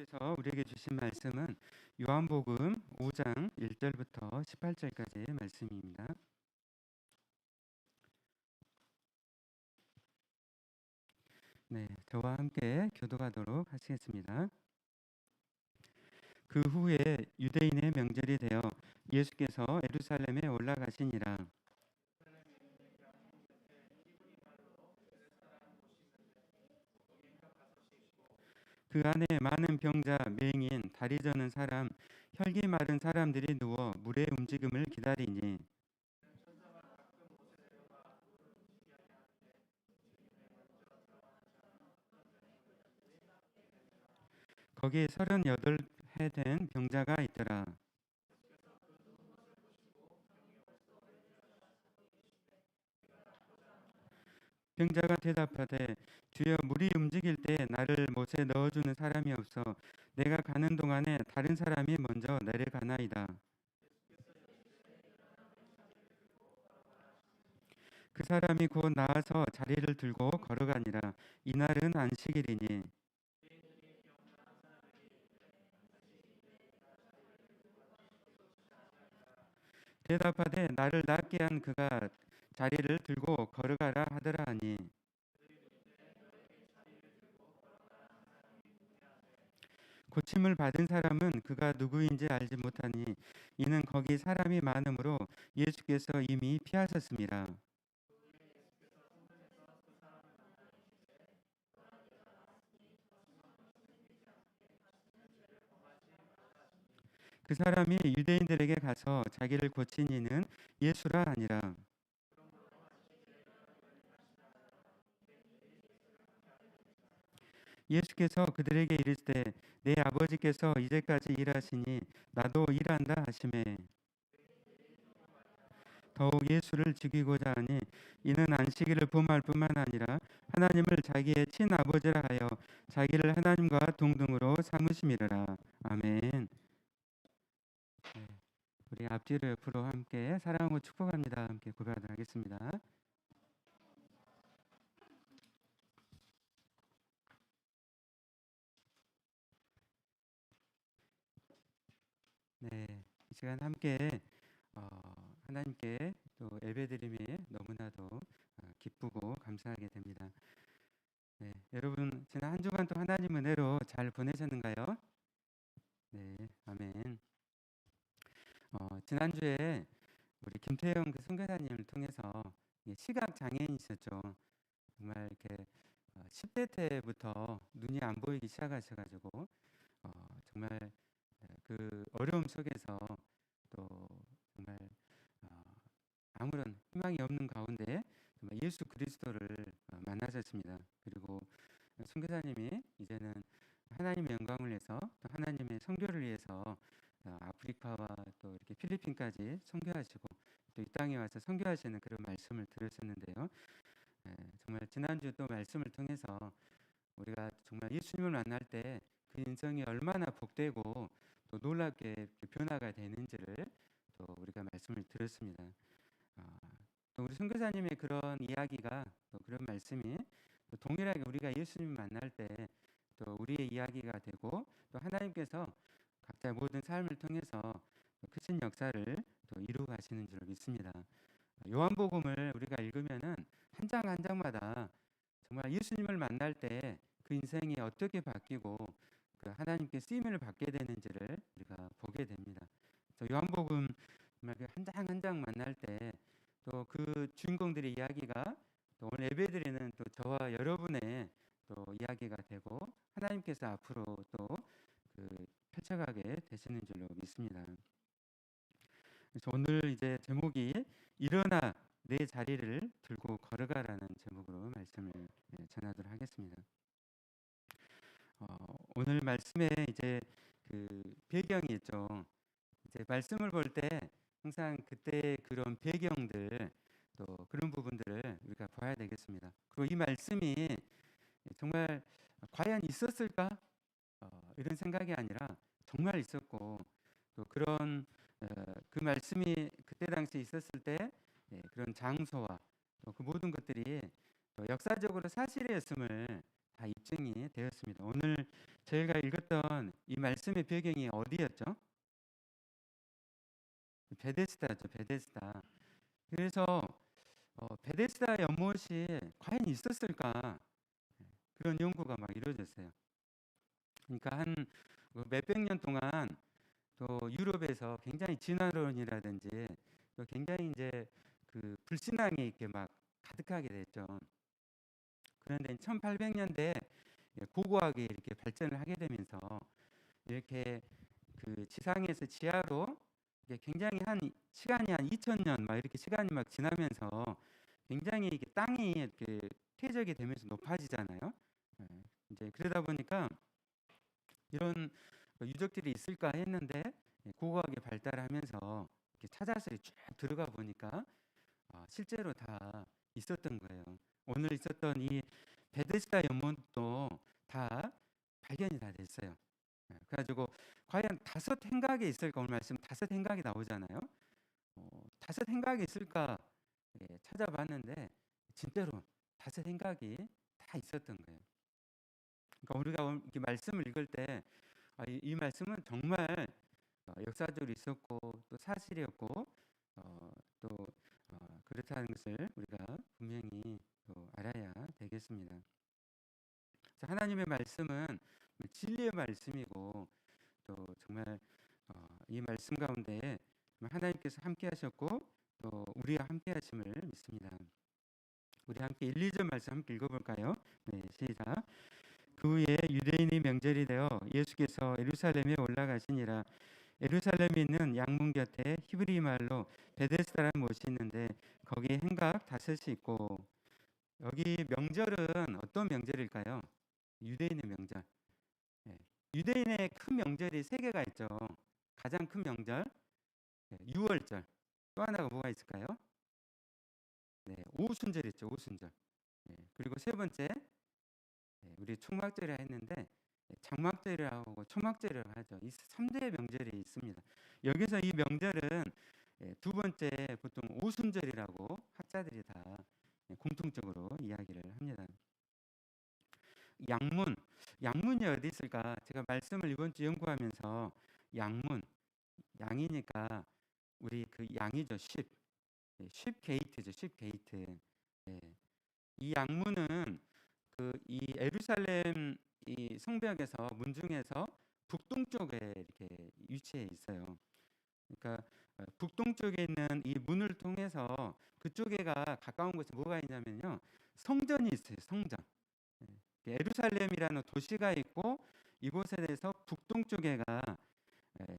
하나님께서 우리에게 주신 말씀은 요한복음 5장 1절부터 18절까지의 말씀입니다. 네, 저와 함께 교독하도록 하시겠습니다. 그 후에 유대인의 명절이 되어 예수께서 예루살렘에 올라가시니라. 그 안에 많은 병자, 맹인, 다리 저는 사람, 혈기 마른 사람들이 누워 물의 움직임을 기다리니 거기에 38해 된 병자가 있더라. 병자가 대답하되 주여 물이 움직일 때 나를 못에 넣어주는 사람이 없어 내가 가는 동안에 다른 사람이 먼저 내려가나이다. 그 사람이 곧 나와서 자리를 들고 걸어가니라. 이날은 안식일이니 대답하되 나를 낫게 한 그가 자리를 들고 걸어가라 하더라 하니 고침을 받은 사람은 그가 누구인지 알지 못하니 이는 거기 사람이 많으므로 예수께서 이미 피하셨습니다. 그 사람이 유대인들에게 가서 자기를 고친 이는 예수라 하니라. 예수께서 그들에게 이르시되 내 아버지께서 이제까지 일하시니 나도 일한다 하시매 더욱 예수를 죽이고자 하니 이는 안식일을 범할 뿐만 아니라 하나님을 자기의 친아버지라 하여 자기를 하나님과 동등으로 삼으심이라. 아멘. 네, 우리 앞뒤로 옆으로 함께 사랑하고 축복합니다. 함께 고백하도록 하겠습니다. 네, 이 시간 함께 하나님께 또 예배드림이 너무나도 기쁘고 감사하게 됩니다. 네, 여러분 지난 한 주간 또 하나님 은혜로 잘 보내셨는가요? 네, 아멘. 지난주에 우리 김태영 그 선교사님을 통해서 시각 장애인이셨죠. 정말 이렇게 10대 때부터 눈이 안 보이기 시작하셔가지고 정말 그 어려움 속에서 또 정말 어, 아무런 희망이 없는 가운데 정말 예수 그리스도를 만나셨습니다. 그리고 선교사님이 이제는 하나님의 영광을 위해서 또 하나님의 선교를 위해서 아프리카와 또 이렇게 필리핀까지 선교하시고 또 이 땅에 와서 선교하시는 그런 말씀을 들으셨는데요. 정말 지난주 또 말씀을 통해서 우리가 정말 예수님을 만날 때 그 인생이 얼마나 복되고 또 놀랍게 변화가 되는지를 또 우리가 말씀을 들었습니다. 또 우리 선교사님의 그런 이야기가 또 그런 말씀이 또 동일하게 우리가 예수님 만날 때 또 우리의 이야기가 되고 또 하나님께서 각자의 모든 삶을 통해서 크신 역사를 또 이루어 가시는 줄 믿습니다. 요한복음을 우리가 읽으면은 한 장 한 장마다 정말 예수님을 만날 때 그 인생이 어떻게 바뀌고 그 하나님께 쓰임을 받게 되는지를 우리가 보게 됩니다. 그래서 요한복음 정말 한 장 한 장 만날 때 또 그 주인공들의 이야기가 또 오늘 예배드리는 또 저와 여러분의 또 이야기가 되고 하나님께서 앞으로 또 그 펼쳐가게 되시는 줄로 믿습니다. 그래서 오늘 이제 제목이 일어나 내 자리를 들고 걸어가라는 제목으로 말씀을 전하도록 하겠습니다. 오늘 말씀에 이제 그 배경이 있죠. 이제 말씀을 볼 때 항상 그때 그런 배경들 또 그런 부분들을 우리가 봐야 되겠습니다. 그리고 이 말씀이 정말 과연 있었을까? 이런 생각이 아니라 정말 있었고 또 그런 그 말씀이 그때 당시 있었을 때 그런 장소와 또 그 모든 것들이 역사적으로 사실이었음을 다 입증이 되었습니다. 오늘 저희가 읽었던 이 말씀의 배경이 어디였죠? 베데스다죠, 베데스다. 그래서 베데스다 연못이 과연 있었을까? 그런 연구가 막 이루어졌어요. 그러니까 한 몇백 년 동안 또 유럽에서 굉장히 진화론이라든지 또 굉장히 이제 그 불신앙이 이렇게 막 가득하게 됐죠. 그런데 1800년대 고고학이 이렇게 발전을 하게 되면서 이렇게 그 지상에서 지하로 이게 굉장히 한 시간이 한 2000년 막 이렇게 시간이 막 지나면서 굉장히 이게 땅이 이렇게 퇴적이 되면서 높아지잖아요. 예, 이제 그러다 보니까 이런 유적들이 있을까 했는데 고고학이 발달하면서 이렇게 찾아서 쭉 들어가 보니까 실제로 다 있었던 거예요. 오늘 있었던 이 베데스다 연못도 다 발견이 다 됐어요. 그래가지고 과연 다섯 행각이 있을까? 오늘 말씀 다섯 행각이 나오잖아요. 다섯 행각이 있을까 찾아봤는데 진짜로 다섯 행각이 다 있었던 거예요. 그러니까 우리가 이렇게 말씀을 읽을 때 이 말씀은 정말 역사적으로 있었고 또 사실이었고 또 그렇다는 것을 우리가 분명히 또 알아야 되겠습니다. 그래서 하나님의 말씀은 진리의 말씀이고 또 정말 이 말씀 가운데 하나님께서 함께 하셨고 또 우리와 함께 하심을 믿습니다. 우리 함께 1, 2절 말씀 함께 읽어볼까요? 네, 시작. 그 후에 유대인의 명절이 되어 예수께서 예루살렘에 올라가시니라. 예루살렘에 있는 양문 곁에 히브리 말로 베데스다라는 못이 있는데 거기에 행각 다섯이 있고, 여기 명절은 어떤 명절일까요? 유대인의 명절. 예, 유대인의 큰 명절이 세 개가 있죠. 가장 큰 명절, 유월절. 또 하나가 뭐가 있을까요? 네, 오순절 있죠. 오순절. 그리고 세 번째, 우리 초막절이라 했는데 장막절이라고 하고 초막절이라고 하죠. 이 3대 명절이 있습니다. 여기서 이 명절은 두 번째 보통 오순절이라고 학자들이 다 공통적으로 이야기를 합니다. 양문, 양문이 어디 있을까? 제가 말씀을 이번 주 연구하면서 양문, 양이니까 우리 그 양이죠. 쉽 게이트죠. 쉽 게이트. 이 양문은 그 이 예루살렘 이 성벽에서 문중에서 북동쪽에 이렇게 위치해 있어요. 그러니까 북동쪽에 있는 이 문을 통해서 그쪽에가 가까운 곳에 뭐가 있냐면요. 성전이 있어요. 성전. 예루살렘이라는 도시가 있고 이곳에 대해서 북동쪽에가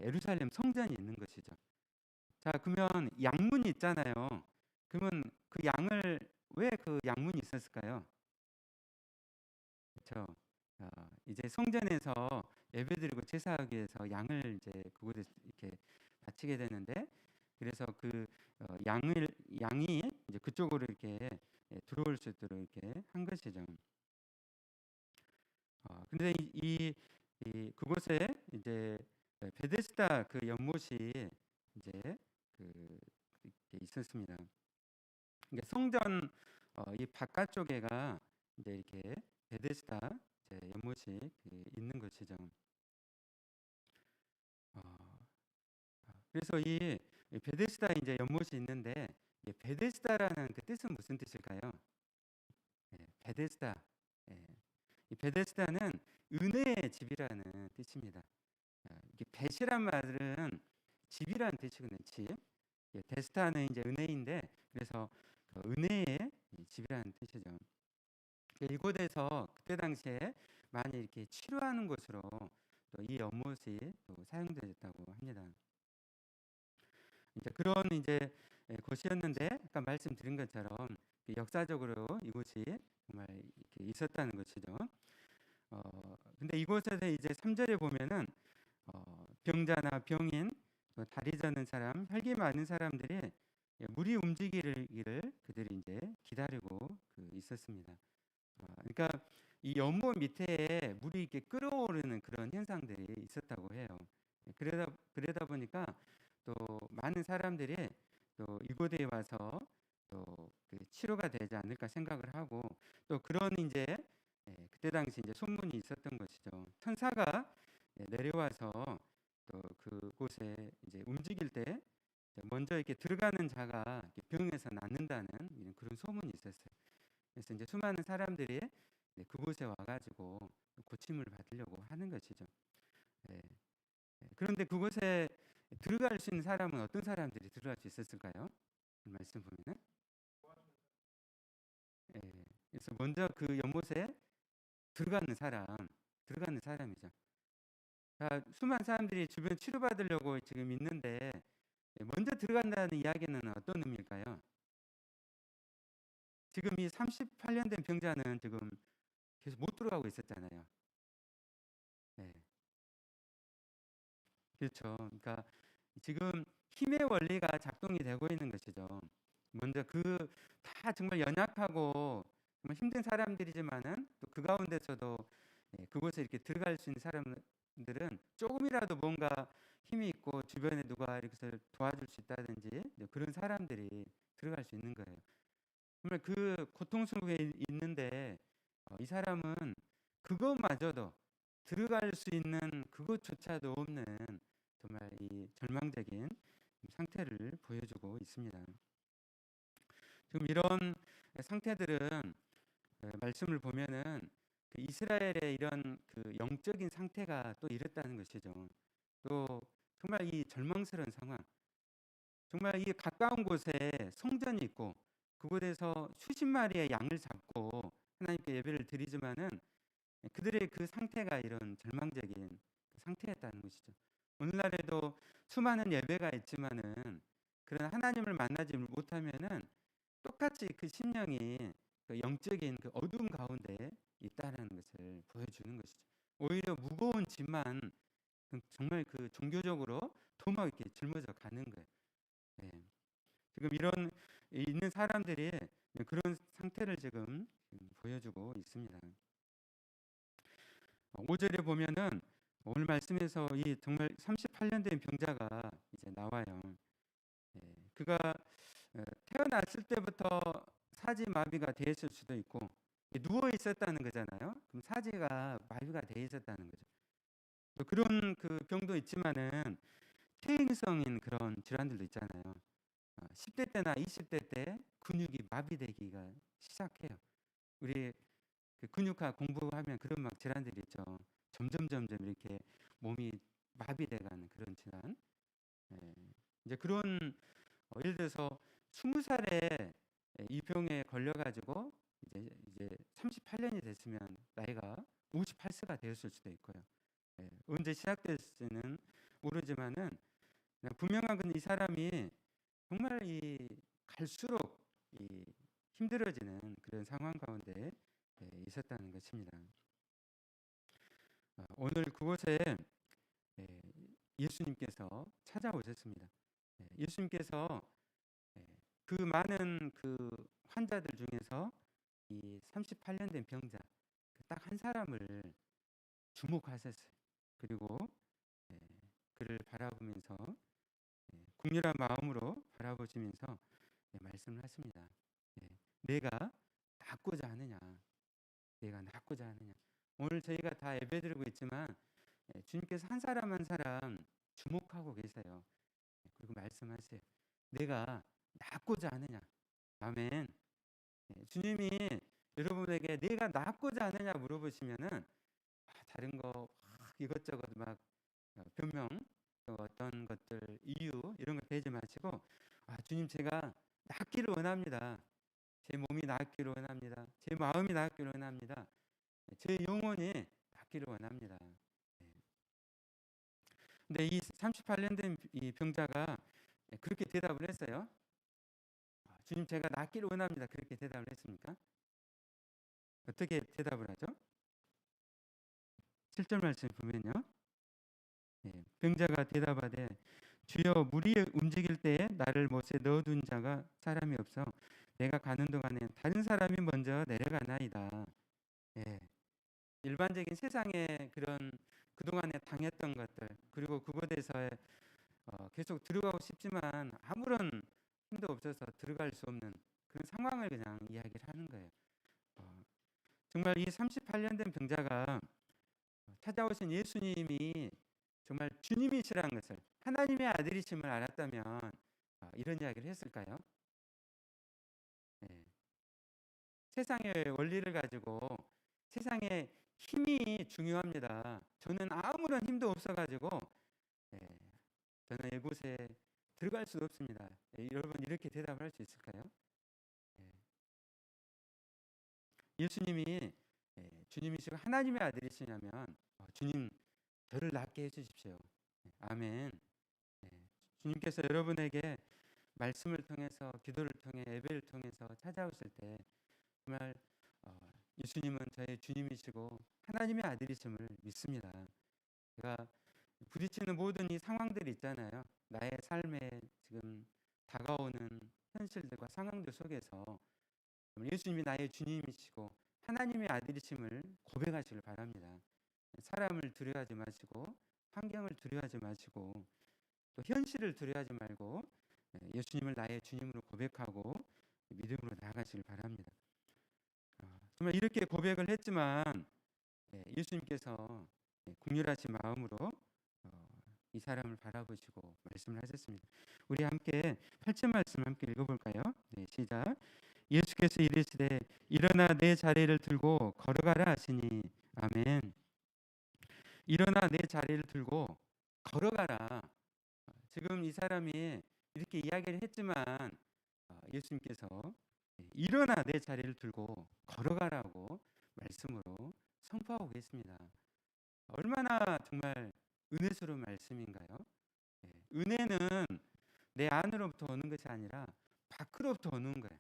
예루살렘 성전이 있는 것이죠. 자, 그러면 양문이 있잖아요. 그러면 그 양을 왜 그 양문이 있었을까요? 그렇죠. 이제 성전에서 예배드리고 제사하기 위해서 양을 이제 그곳에 이렇게 바치게 되는데 그래서 그 양이 이제 그쪽으로 이렇게 들어올 수 있도록 이렇게 한 것이죠. 근데 그곳에 이제 베데스다 그 연못이 이제 그 이렇게 있었습니다. 그러니까 성전 이 바깥쪽에가 이제 이렇게 베데스다 이제 연못이 있는 것이죠. 어, 그래서 이 베데스다 이제 연못이 있는데 이 베데스다라는 그 뜻은 무슨 뜻일까요? 베데스다. 예, 이 베데스다는 은혜의 집이라는 뜻입니다. 이게 벳이란 말은 집이라는 뜻이거든요. 집. 데스타는 이제 은혜인데 그래서 그 은혜의 집이라는 뜻이죠. 이곳에서 그때 당시에 많이 이렇게 치료하는 곳으로 또 이 연못이 또 사용되었다고 합니다. 이제 그런 이제 곳이었는데 아까 말씀드린 것처럼 역사적으로 이곳이 정말 이렇게 있었다는 것이죠. 근데 이곳에서 이제 3절에 보면은 병자나 병인, 다리 저는 사람, 혈기 많은 사람들이 물이 움직이기를 그들이 이제 기다리고 있었습니다. 그러니까 이 연못 밑에 물이 이렇게 끓어오르는 그런 현상들이 있었다고 해요. 그러다 보니까 또 많은 사람들이 또 이곳에 와서 또그 치료가 되지 않을까 생각을 하고 또 그런 이제 그때 당시 당시 이제 소문이 있었던 것이죠. 천사가 내려와서 또 그곳에 이제 움직일 때 먼저 이렇게 들어가는 자가 병에서 낫는다는 이런 그런 소문이 있었어요. 그래서 이제 수많은 사람들이 그곳에 와가지고 고침을 받으려고 하는 것이죠. 예. 그런데 그곳에 들어갈 수 있는 사람은 어떤 사람들이 들어갈 수 있었을까요? 말씀 보면은. 예. 그래서 먼저 그 연못에 들어가는 사람이죠. 자, 수많은 사람들이 주변 치료받으려고 지금 있는데 먼저 들어간다는 이야기는 어떤 의미일까요? 지금 이 38년 된 병자는 지금 계속 못 들어가고 있었잖아요. 네. 그렇죠. 그러니까 지금 힘의 원리가 작동이 되고 있는 것이죠. 먼저 다 정말 연약하고 정말 힘든 사람들이지만은 또 그 가운데서도 그곳에 이렇게 들어갈 수 있는 사람들은 조금이라도 뭔가 힘이 있고 주변에 누가 이렇게 도와줄 수 있다든지 그런 사람들이 들어갈 수 있는 거예요. 정말 그 고통 속에 있는데 이 사람은 그것마저도 들어갈 수 있는 그것조차도 없는 정말 이 절망적인 상태를 보여주고 있습니다. 지금 이런 상태들은 말씀을 보면은 그 이스라엘의 이런 그 영적인 상태가 또 이랬다는 것이죠. 또 정말 이 절망스러운 상황, 정말 이 가까운 곳에 성전이 있고 그곳에서 수십 마리의 양을 잡고 하나님께 예배를 드리지만은 그들의 그 상태가 이런 절망적인 상태였다는 것이죠. 오늘날에도 수많은 예배가 있지만은 그런 하나님을 만나지 못하면은 똑같이 그 심령이 그 영적인 그 어두움 가운데 있다는 것을 보여주는 것이죠. 오히려 무거운 짐만 정말 그 종교적으로 도마 이렇게 짊어져 가는 거예요. 네. 지금 이런 있는 사람들이 그런 상태를 지금 보여주고 있습니다. 5절에 보면은 오늘 말씀에서 이 정말 38년 된 병자가 이제 나와요. 그가 태어났을 때부터 사지 마비가 돼 있을 수도 있고 누워 있었다는 거잖아요. 그럼 사지가 마비가 돼 있었다는 거죠. 또 그런 그 병도 있지만은 퇴행성인 그런 질환들도 있잖아요. 10대 때나 20대 때 근육이 마비되기가 시작해요. 우리 그 근육화 공부하면 그런 막 질환들이 있죠. 점점 이렇게 몸이 마비돼가는 그런 질환. 이제 그런 예를 들어서 20살에 이 병에 걸려가지고 이제 38년이 됐으면 나이가 58세가 되었을 수도 있고요. 언제 시작됐을지는 모르지만은 분명한 건 이 사람이 정말 이 갈수록 이 힘들어지는 그런 상황 가운데 있었다는 것입니다. 오늘 그곳에 예수님께서 찾아오셨습니다. 예수님께서 그 많은 그 환자들 중에서 이 38년 된 병자 딱 한 사람을 주목하셨어요. 그리고 그를 바라보면서 국률한 마음으로 바라보시면서 말씀을 하십니다. 내가 낫고자 하느냐? 내가 낫고자 하느냐? 오늘 저희가 다 예배드리고 있지만 주님께서 한 사람 한 사람 주목하고 계세요. 그리고 말씀하세요. 내가 낫고자 하느냐? 아멘. 주님이 여러분에게 내가 낫고자 하느냐 물어보시면은 다른 거 이것저것 막 변명 또 어떤 것들 이유 이런 거 대지 마시고 주님 제가 낫기를 원합니다. 제 몸이 낫기를 원합니다. 제 마음이 낫기를 원합니다. 제 영혼이 낫기를 원합니다. 근데 이 38년 된 이 병자가 그렇게 대답을 했어요. 주님 제가 낫기를 원합니다. 그렇게 대답을 했습니까? 어떻게 대답을 하죠? 7절 말씀 보면요. 병자가 대답하되 주여 물이 움직일 때에 나를 못에 넣어둔 자가 사람이 없어 내가 가는 동안에 다른 사람이 먼저 내려가나이다. 일반적인 세상의 그런 그동안에 당했던 것들 그리고 그곳에서 계속 들어가고 싶지만 아무런 힘도 없어서 들어갈 수 없는 그런 상황을 그냥 이야기를 하는 거예요. 정말 이 38년 된 병자가 찾아오신 예수님이 정말 주님이시라는 것을, 하나님의 아들이심을 알았다면 이런 이야기를 했을까요? 네. 세상의 원리를 가지고 세상의 힘이 중요합니다. 저는 아무런 힘도 없어가지고 예, 저는 이곳에 들어갈 수도 없습니다. 여러분 이렇게 대답할 수 있을까요? 예, 예수님이 주님이시고 하나님의 아들이시냐면 주님 저를 낫게 해주십시오. 아멘. 예, 주님께서 여러분에게 말씀을 통해서, 기도를 통해, 예배를 통해서 찾아오실 때 정말 예수님은 저의 주님이시고 하나님의 아들이심을 믿습니다. 제가 부딪히는 모든 이 상황들이 있잖아요. 나의 삶에 지금 다가오는 현실들과 상황들 속에서 예수님이 나의 주님이시고 하나님의 아들이심을 고백하시길 바랍니다. 사람을 두려워하지 마시고, 환경을 두려워하지 마시고, 또 현실을 두려워하지 말고 예수님을 나의 주님으로 고백하고 믿음으로 나아가시길 바랍니다. 정말 이렇게 고백을 했지만 예수님께서 긍휼하신 마음으로 이 사람을 바라보시고 말씀을 하셨습니다. 우리 함께 8절 말씀 함께 읽어볼까요? 네, 시작. 예수께서 이르시되 일어나 내 자리를 들고 걸어가라 하시니. 아멘. 일어나 내 자리를 들고 걸어가라. 지금 이 사람이 이렇게 이야기를 했지만 예수님께서 일어나 내 자리를 들고 걸어가라고 말씀으로 선포하고 계십니다. 얼마나 정말 은혜스러운 말씀인가요? 은혜는 내 안으로부터 오는 것이 아니라 밖으로부터 오는 거예요.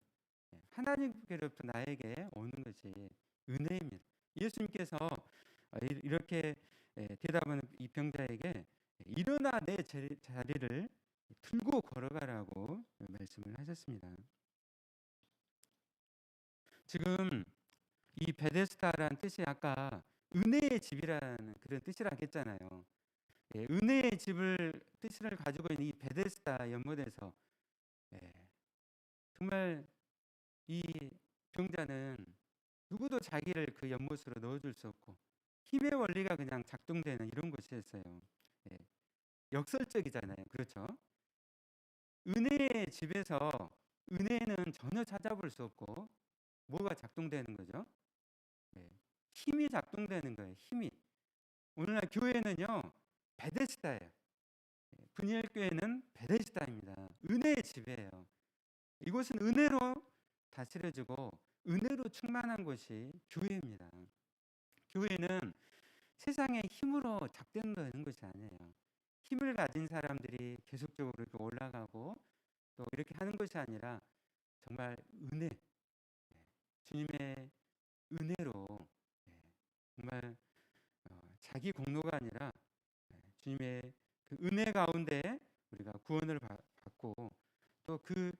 하나님께로부터 나에게 오는 것이 은혜입니다. 예수님께서 이렇게 대답하는 이 병자에게 일어나 내 자리를 들고 걸어가라고 말씀을 하셨습니다. 지금 이 베데스다라는 뜻이 아까 은혜의 집이라는 그런 뜻이라고 했잖아요. 은혜의 집을 뜻을 가지고 있는 이 베데스다 연못에서 정말 이 병자는 누구도 자기를 그 연못으로 넣어줄 수 없고 힘의 원리가 그냥 작동되는 이런 곳이었어요. 역설적이잖아요. 그렇죠? 은혜의 집에서 은혜는 전혀 찾아볼 수 없고 뭐가 작동되는 거죠? 힘이 작동되는 거예요. 힘이. 오늘날 교회는요 베데스다예요. 분일교회는 베데스다입니다. 은혜의 집이에요. 이곳은 은혜로 다스려지고 은혜로 충만한 곳이 교회입니다. 교회는 세상의 힘으로 작동되는 것이 아니에요. 힘을 가진 사람들이 계속적으로 이렇게 올라가고 또 이렇게 하는 것이 아니라 정말 은혜, 주님의 은혜로 정말 자기 공로가 아니라 주님의 그 은혜 가운데 우리가 구원을 받고 또 그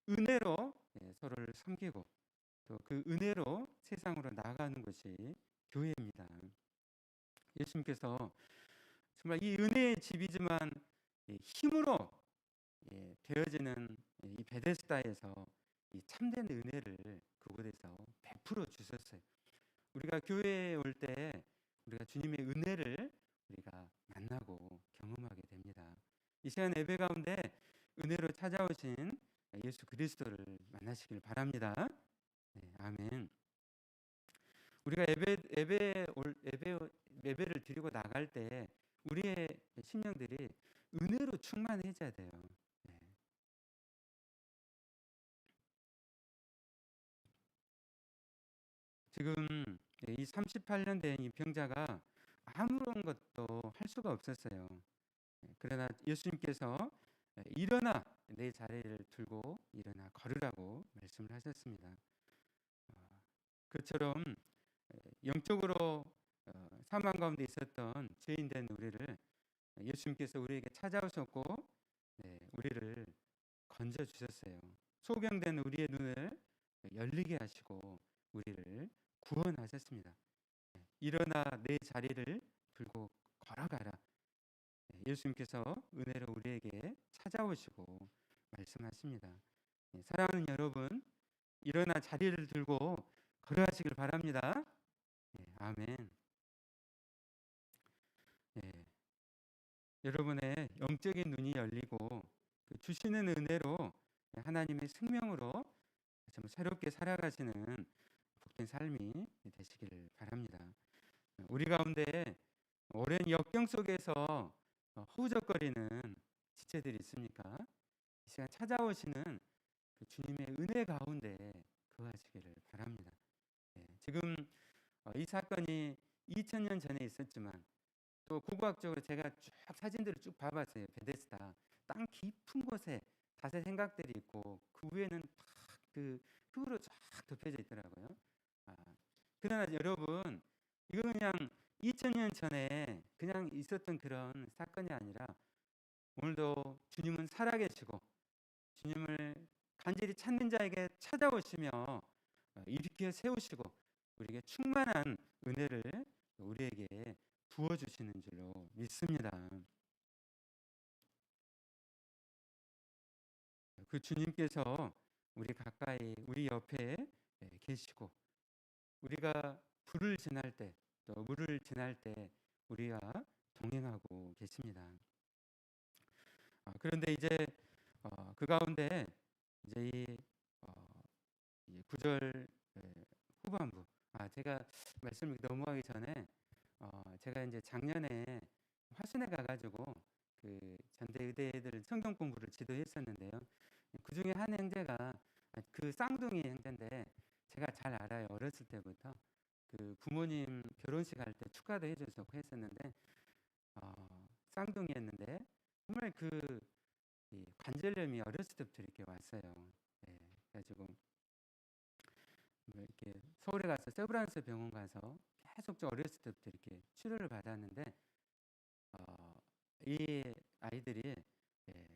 은혜로 서로를 섬기고 또 그 은혜로 세상으로 나아가는 것이 교회입니다. 예수님께서 정말 이 은혜의 집이지만 힘으로 되어지는 이 베데스다에서 이 참된 은혜를 그곳에서 베풀어 주셨어요. 우리가 교회에 올 때 우리가 주님의 은혜를 우리가 만나고 경험하게 됩니다. 이 시간 예배 가운데 은혜로 찾아오신 예수 그리스도를 만나시길 바랍니다. 네, 아멘. 우리가 예배를 드리고 나갈 때 우리의 심령들이 은혜로 충만해져야 돼요. 네. 지금 이 38년 된 이 병자가 아무런 것도 할 수가 없었어요. 그러나 예수님께서 일어나 내 자리를 들고 일어나 걸으라고 말씀을 하셨습니다. 그처럼 영적으로 사망 가운데 있었던 죄인된 우리를 예수님께서 우리에게 찾아오셨고 우리를 건져 주셨어요. 소경된 우리의 눈을 열리게 하시고 우리를 구원하셨습니다. 일어나 내 자리를 들고 걸어가라. 예수님께서 은혜로 우리에게 찾아오시고 말씀하십니다. 사랑하는 여러분, 일어나 자리를 들고 걸어가시길 바랍니다. 아멘. 예. 여러분의 영적인 눈이 열리고 그 주시는 은혜로 하나님의 생명으로 좀 새롭게 살아가시는 복된 삶이 되시기를 바랍니다. 우리 가운데 오랜 역경 속에서 허우적거리는 지체들이 있습니까? 이 시간 찾아오시는 그 주님의 은혜 가운데 거하시기를 바랍니다. 지금 이 사건이 2000년 전에 있었지만 또 고고학적으로 제가 쭉 사진들을 쭉 봐봤어요. 베데스다 땅 깊은 곳에 닷의 생각들이 있고 그 위에는 탁 그 흙으로 쫙 덮여져 있더라고요. 아, 그러나 여러분 이거 그냥 2000년 전에 그냥 있었던 그런 사건이 아니라 오늘도 주님은 살아계시고 주님을 간절히 찾는 자에게 찾아오시며 일으켜 세우시고 우리에게 충만한 은혜를 우리에게 부어주시는 줄로 믿습니다. 그 주님께서 우리 가까이 우리 옆에 계시고 우리가 불을 지날 때 또 물을 지날 때 우리와 동행하고 계십니다. 그런데 이제 그 가운데 이제 이 9절 후반부 제가 말씀을 넘어가기 전에 제가 이제 작년에 화순에 가가지고 그 전대 의대들 성경 공부를 지도했었는데요. 그 중에 한 형제가 그 쌍둥이 형제인데 제가 잘 알아요. 어렸을 때부터 그 부모님 결혼식 할 때 축하도 해줘서 했었는데 쌍둥이였는데 정말 이 관절염이 어렸을 때부터 이렇게 왔어요. 그래가지고 뭐 이렇게 서울에 가서 세브란스 병원 가서 계속 저 어렸을 때부터 이렇게 치료를 받았는데 이 아이들이 예,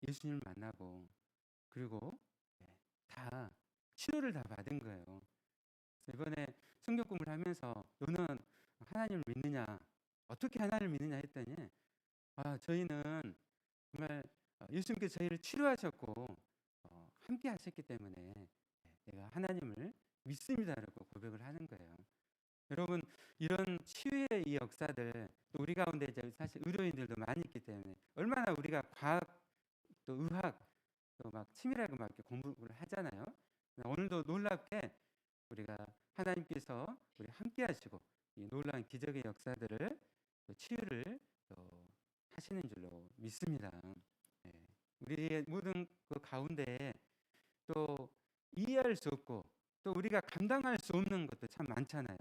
예수님을 만나고 그리고 다 치료를 다 받은 거예요. 그래서 이번에 성경 공부를 하면서 너는 하나님을 믿느냐? 어떻게 하나님을 믿느냐 했더니 저희는 정말 예수님께서 저희를 치료하셨고 함께 하셨기 때문에 내가 하나님을 믿습니다라고 고백을 하는 거예요. 여러분 이런 치유의 이 역사들 또 우리 가운데 이제 사실 의료인들도 많이 있기 때문에 얼마나 우리가 과학 또 의학 또 막 치밀하게 막 이렇게 공부를 하잖아요. 오늘도 놀랍게 우리가 하나님께서 우리 함께 하시고 이 놀라운 기적의 역사들을 또 치유를 또 하시는 줄로 믿습니다. 우리의 모든 그 가운데 또 이해할 수 없고 또 우리가 감당할 수 없는 것도 참 많잖아요.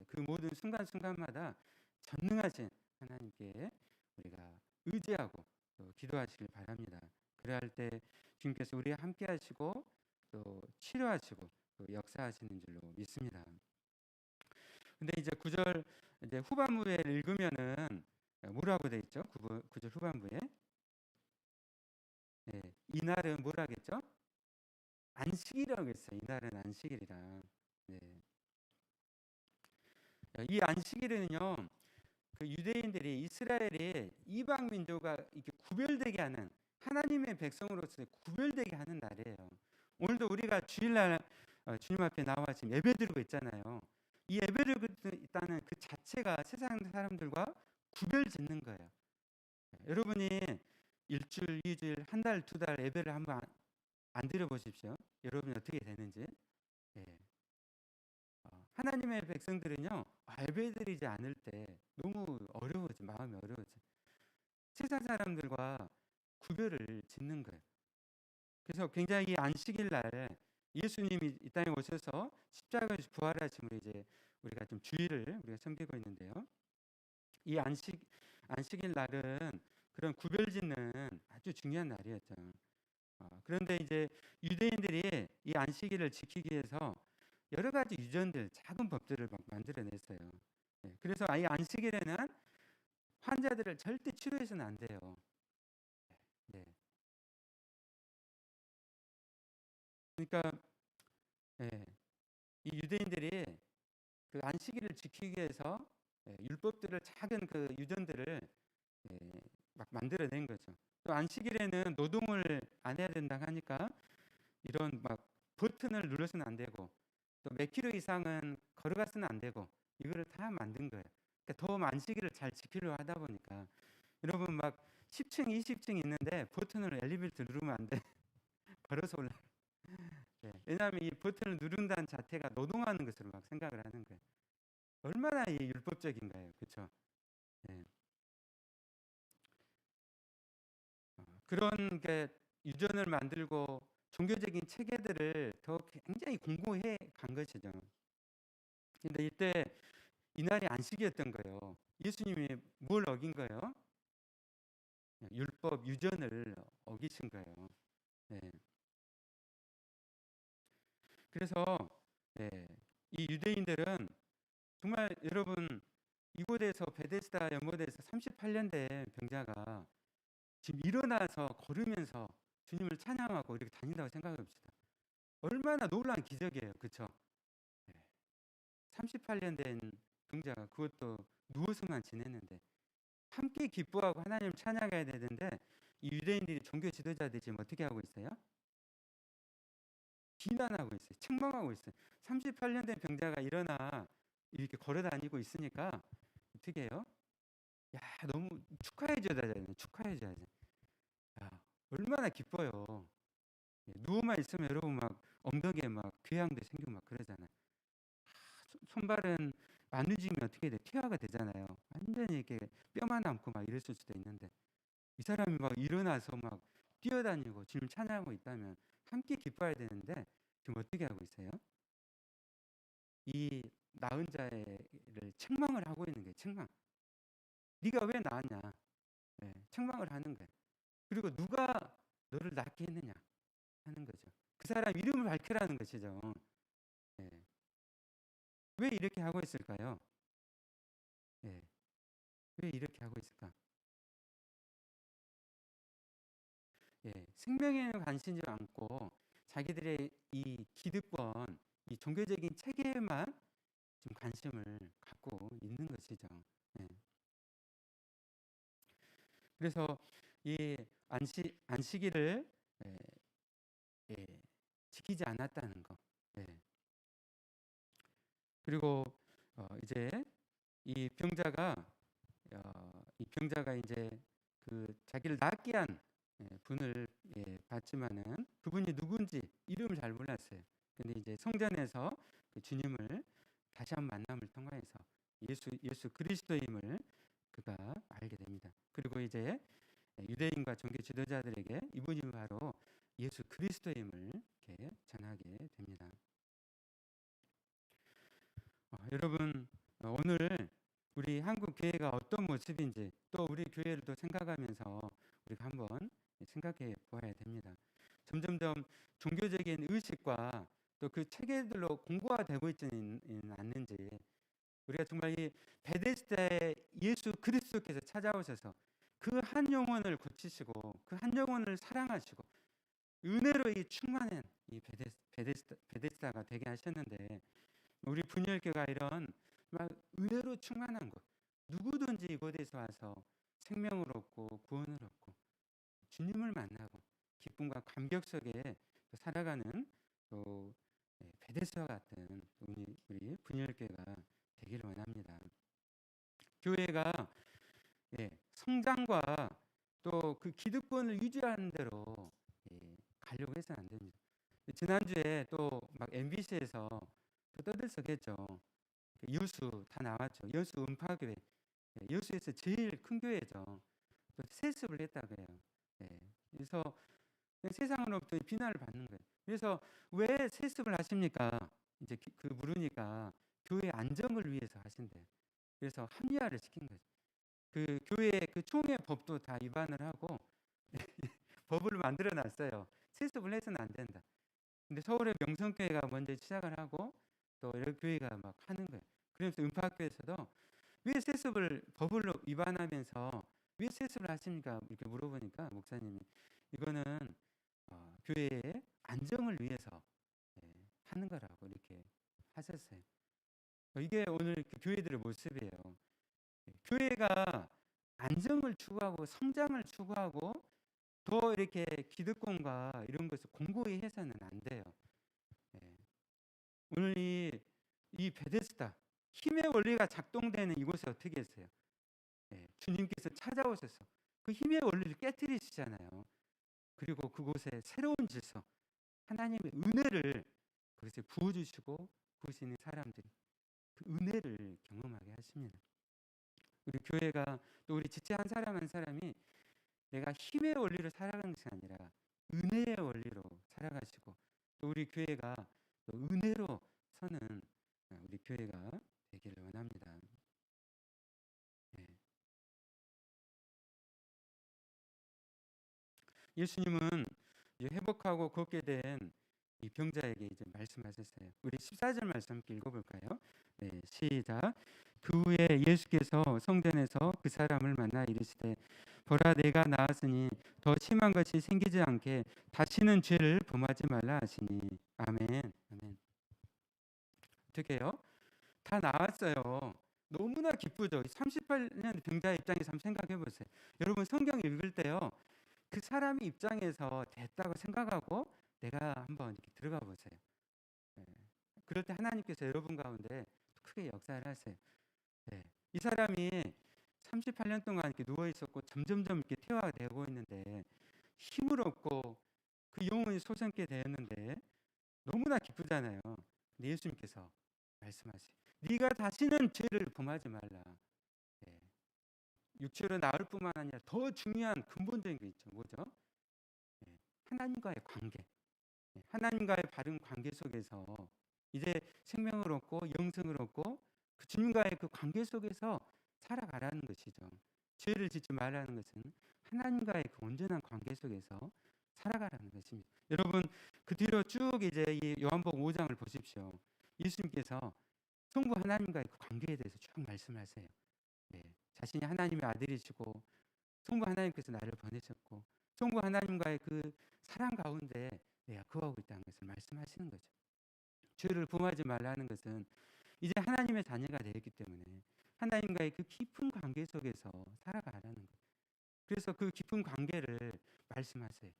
그 모든 순간순간마다 전능하신 하나님께 우리가 의지하고 또 기도하시길 바랍니다. 그래야 할 때 주님께서 우리와 함께 하시고 또 치료하시고 또 역사하시는 줄로 믿습니다. 근데 이제 9절 이제 후반부에 읽으면은 뭐라고 돼 있죠? 9절 후반부에 이날은 뭐라겠죠? 안식이라고 했어요. 이날은 안식일이라. 네. 이 안식일은요, 그 유대인들이 이스라엘이 이방 민족과 이렇게 구별되게 하는 하나님의 백성으로서 구별되게 하는 날이에요. 오늘도 우리가 주일날 주님 앞에 나와 지금 예배드리고 있잖아요. 이 예배드리고 있다는 그 자체가 세상 사람들과 구별 짓는 거예요. 여러분이 일주일, 2주일, 한 달, 2달 예배를 한번 안 드려 보십시오. 여러분이 어떻게 되는지. 하나님의 백성들은요 예배드리지 않을 때 너무 어려워져 마음이 어려워져 세상 사람들과 구별을 짓는 거예요. 그래서 굉장히 안식일 날 예수님이 이 땅에 오셔서 십자가에서 부활하심으로 이제 우리가 좀 주일을 우리가 섬기고 있는데요. 이 안식일 날은 그런 구별 짓는 아주 중요한 날이었죠. 그런데 이제 유대인들이 이 안식일을 지키기 위해서 여러 가지 유전들, 작은 법들을 막 만들어냈어요. 그래서 이 안식일에는 환자들을 절대 치료해서는 안 돼요. 네. 그러니까 이 유대인들이 그 안식일을 지키기 위해서 율법들을 작은 그 유전들을 막 만들어낸 거죠. 또 안식일에는 노동을 안 해야 된다고 하니까 이런 막 버튼을 눌러서는 안 되고 또 몇 킬로 이상은 걸어가서는 안 되고 이거를 다 만든 거예요. 그러니까 더 만시기를 잘 지키려고 하다 보니까 여러분 막 10층, 20층 있는데 버튼을 엘리베이터 누르면 안 돼. 걸어서 올라. 네. 왜냐하면 이 버튼을 누른다는 자체가 노동하는 것으로 막 생각을 하는 거예요. 얼마나 이 율법적인가요, 그렇죠? 네. 그런 게 유전을 만들고 종교적인 체계들을 더 굉장히 공고해 간 것이죠. 근데 이때 이날이 안식이었던 거예요. 예수님이 뭘 어긴 거예요? 율법, 유전을 어기신 거예요. 네. 그래서 네, 이 유대인들은 정말 여러분 이곳에서 베데스다 연못에서 38년 된 병자가 지금 일어나서 걸으면서 주님을 찬양하고 이렇게 다닌다고 생각해 봅시다. 얼마나 놀라운 기적이에요. 그렇죠? 38년 된 병자가 그것도 누워서만 지냈는데 함께 기뻐하고 하나님을 찬양해야 되는데 이 유대인들이 종교 지도자들이 지금 어떻게 하고 있어요? 비난하고 있어요. 책망하고 있어요. 38년 된 병자가 일어나 이렇게 걸어 다니고 있으니까 어떻게 해요? 야, 너무 축하해 줘야 되잖아요. 축하해 줘야지. 야, 얼마나 기뻐요. 누워만 있으면 여러분 막 엉덩이에 막 궤양도 생기고 막 그러잖아요. 손발은 안 움직이면 어떻게 돼? 퇴화가 되잖아요. 완전히 이렇게 뼈만 남고 막 이랬을 수도 있는데 이 사람이 막 일어나서 막 뛰어다니고 주님 찬양하고 있다면 함께 기뻐해야 되는데 지금 어떻게 하고 있어요? 이 나은 자를 책망을 하고 있는 거예요. 책망. 네가 왜 나았냐? 책망을 하는 거예요. 그리고 누가 너를 낫게 했느냐 하는 거죠. 그 사람 이름을 밝히라는 것이죠. 예. 왜 이렇게 하고 있을까요? 예. 왜 이렇게 하고 있을까? 생명에는 관심지 않고 자기들의 이 기득권, 이 종교적인 체계에만 좀 관심을 갖고 있는 것이죠. 예. 그래서 이 안식일을 예, 예, 지키지 않았다는 거. 예. 그리고 이제 이 병자가 이제 그 자기를 낫게 한 분을 봤지만은 그분이 누군지 이름을 잘 몰랐어요. 근데 이제 성전에서 그 주님을 다시 한 만남을 통해서 예수 그리스도임을 그가 알게 됩니다. 그리고 이제 유대인과 종교 지도자들에게 이분이 바로 예수 그리스도임을 이렇게 전하게 됩니다. 여러분 오늘 우리 한국 교회가 어떤 모습인지 또 우리 교회를 또 생각하면서 우리가 한번 생각해 보아야 됩니다. 점점점 종교적인 의식과 또 그 체계들로 공고화되고 있지는 않는지 우리가 정말 이 베데스다에 예수 그리스도께서 찾아오셔서 그 한 영혼을 고치시고 그 한 영혼을 사랑하시고 은혜로 이 충만한 이 베데스다가 되게 하셨는데 우리 분열교가 이런 막 은혜로 충만한 곳 누구든지 이곳에서 와서 생명을 얻고 구원을 얻고 주님을 만나고 기쁨과 감격 속에 살아가는 또 베데스와 같은 우리 분열교가 되기를 원합니다. 교회가 성장과 또 그 기득권을 유지하는 대로 가려고 해서는 안 됩니다. 지난주에 또 막 MBC에서 떠들썩했죠. 여수 다 나왔죠. 여수 음파교회. 여수에서 제일 큰 교회죠. 또 세습을 했다고 해요. 그래서 세상으로부터 비난을 받는 거예요. 그래서 왜 세습을 하십니까? 이제 그 물으니까 교회 안정을 위해서 하신대요. 그래서 합리화를 시킨 거죠. 그 교회 그 총회 법도 다 위반을 하고 법을 만들어 놨어요. 세습을 해서는 안 된다. 근데 서울의 명성교회가 먼저 시작을 하고 또 여러 교회가 막 하는 거예요. 그래서 음파학교에서도 왜 세습을 법을 위반하면서 왜 세습을 하십니까? 이렇게 물어보니까 목사님이 이거는 교회의 안정을 위해서 하는 거라고 이렇게 하셨어요. 이게 오늘 교회들의 모습이에요. 교회가 안정을 추구하고 성장을 추구하고 더 이렇게 기득권과 이런 것을 공고히 해서는 안 돼요. 오늘 이 베데스다 힘의 원리가 작동되는 이곳에 어떻게 했어요? 주님께서 찾아오셔서 그 힘의 원리를 깨뜨리시잖아요. 그리고 그곳에 새로운 질서, 하나님의 은혜를 그것에 부어주시고 그곳에 있는 사람들이 그 은혜를 경험하게 하십니다. 우리 교회가 또 우리 지체 한 사람 한 사람이 내가 힘의 원리로 살아가는 것이 아니라 은혜의 원리로 살아가시고 또 우리 교회가 또 은혜로 서는 우리 교회가 되기를 원합니다. 네. 예수님은 회복하고 걷게 된 이 병자에게 이제 말씀하셨어요. 우리 14절 말씀 함께 읽어볼까요? 네, 시작. 그 후에 예수께서 성전에서 그 사람을 만나 이르시되 보라 내가 나았으니 더 심한 것이 생기지 않게 다시는 죄를 범하지 말라 하시니 아멘. 아멘. 어떻게 해요? 다 나았어요. 너무나 기쁘죠. 38년 병자의 입장에서 한번 생각해 보세요. 여러분 성경 읽을 때요. 그 사람의 입장에서 됐다고 생각하고 내가 한번 이렇게 들어가 보세요. 그럴 때 하나님께서 여러분 가운데 크게 역사를 하세요. 이 사람이 38년 동안 이렇게 누워 있었고 점점점 이렇게 퇴화가 되고 있는데 힘을 얻고 그 영혼이 솟아게 되었는데 너무나 기쁘잖아요. 근데 예수님께서 말씀하세요. 네가 다시는 죄를 범하지 말라. 육체로 나을 뿐만 아니라 더 중요한 근본적인 게 있죠. 뭐죠? 하나님과의 관계. 하나님과의 바른 관계 속에서 이제 생명을 얻고 영생을 얻고 그 주님과의 그 관계 속에서 살아가라는 것이죠. 죄를 짓지 말라는 것은 하나님과의 그 온전한 관계 속에서 살아가라는 것입니다. 여러분 그 뒤로 쭉 이제 이 요한복음 5장을 보십시오. 예수님께서 성부 하나님과의 그 관계에 대해서 쭉 말씀하세요. 자신이 하나님의 아들이시고 성부 하나님께서 나를 보내셨고 성부 하나님과의 그 사랑 가운데 내가 거하고 있다는 것을 말씀하시는 거죠. 죄를 범하지 말라는 것은 이제 하나님의 자녀가 되었기 때문에 하나님과의 그 깊은 관계 속에서 살아가라는 거예요. 그래서 그 깊은 관계를 말씀하세요.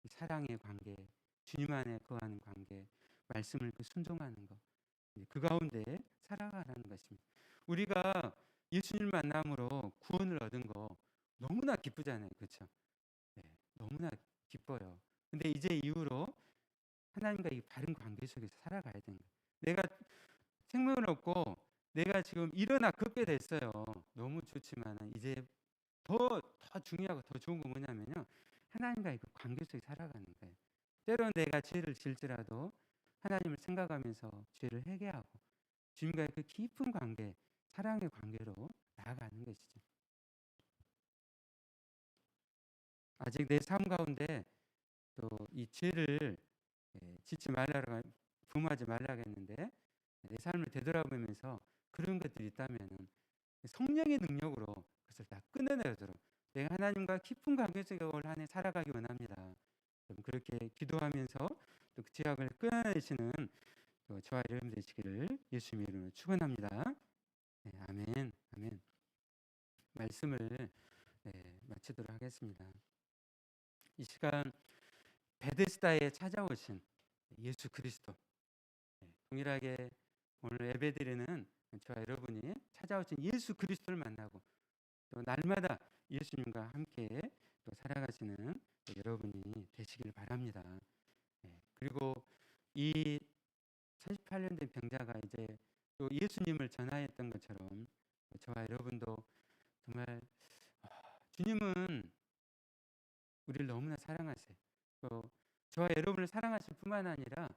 사랑의 관계, 주님 안에 거하는 관계, 말씀을 그 순종하는 것, 그 가운데 살아가라는 것입니다. 우리가 예수님 만남으로 구원을 얻은 거 너무나 기쁘잖아요, 그렇죠? 너무나 기뻐요. 근데 이제 이후로 하나님과 이 바른 관계 속에서 살아가야 되는 거예요. 내가 생명을 얻고 내가 지금 일어나 걷게 됐어요. 너무 좋지만 이제 더 중요하고 더 좋은 건 뭐냐면요. 하나님과의 그 관계 속에 살아가는 거예요. 때로는 내가 죄를 질지라도 하나님을 생각하면서 죄를 회개하고 주님과의 그 깊은 관계, 사랑의 관계로 나아가는 것이죠. 아직 내 삶 가운데 또 이 죄를 짓지 말라고 범하지 말라고 했는데 내 삶을 되돌아보면서 그런 것들이 있다면 성령의 능력으로 그것을 다 끊어내도록 내가 하나님과 깊은 관계 속에 올 한 해 살아가기 원합니다. 그렇게 기도하면서 또 그 죄악을 끊어내시는 저와 여러분 되시기를 예수님의 이름으로 축원합니다. 아멘, 아멘. 말씀을 마치도록 하겠습니다. 이 시간 베데스다에 찾아오신 예수 그리스도, 동일하게 오늘 예배드리는 저와 여러분이 찾아오신 예수 그리스도를 만나고 또 날마다 예수님과 함께 또 살아가시는 여러분이 되시길 바랍니다. 그리고 이 38년 된 병자가 이제 또 예수님을 전하였던 것처럼 저와 여러분도 정말 주님은 우리를 너무나 사랑하세요. 또 저와 여러분을 사랑하실 뿐만 아니라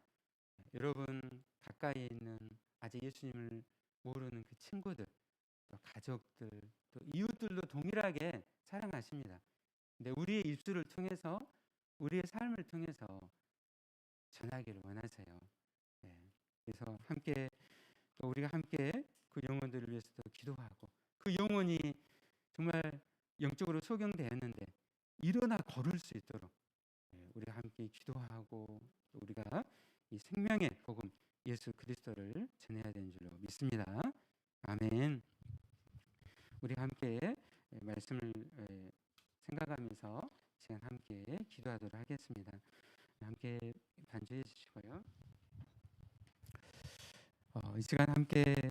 여러분 가까이 있는 아직 예수님을 모르는 그 친구들, 또 가족들, 또 이웃들도 동일하게 사랑하십니다. 근데 우리의 입술을 통해서 우리의 삶을 통해서 전하기를 원하세요. 그래서 함께 또 우리가 함께 그 영혼들을 위해서도 기도하고 그 영혼이 정말 영적으로 소경되었는데 일어나 걸을 수 있도록 우리가 함께 기도하고 우리가 이 생명의 복음 예수 그리스도를 전해야 되는 줄로 믿습니다. 아멘. 우리 함께 말씀을 생각하면서 시간 함께 기도하도록 하겠습니다. 함께 반주해 주시고요. 이 시간 함께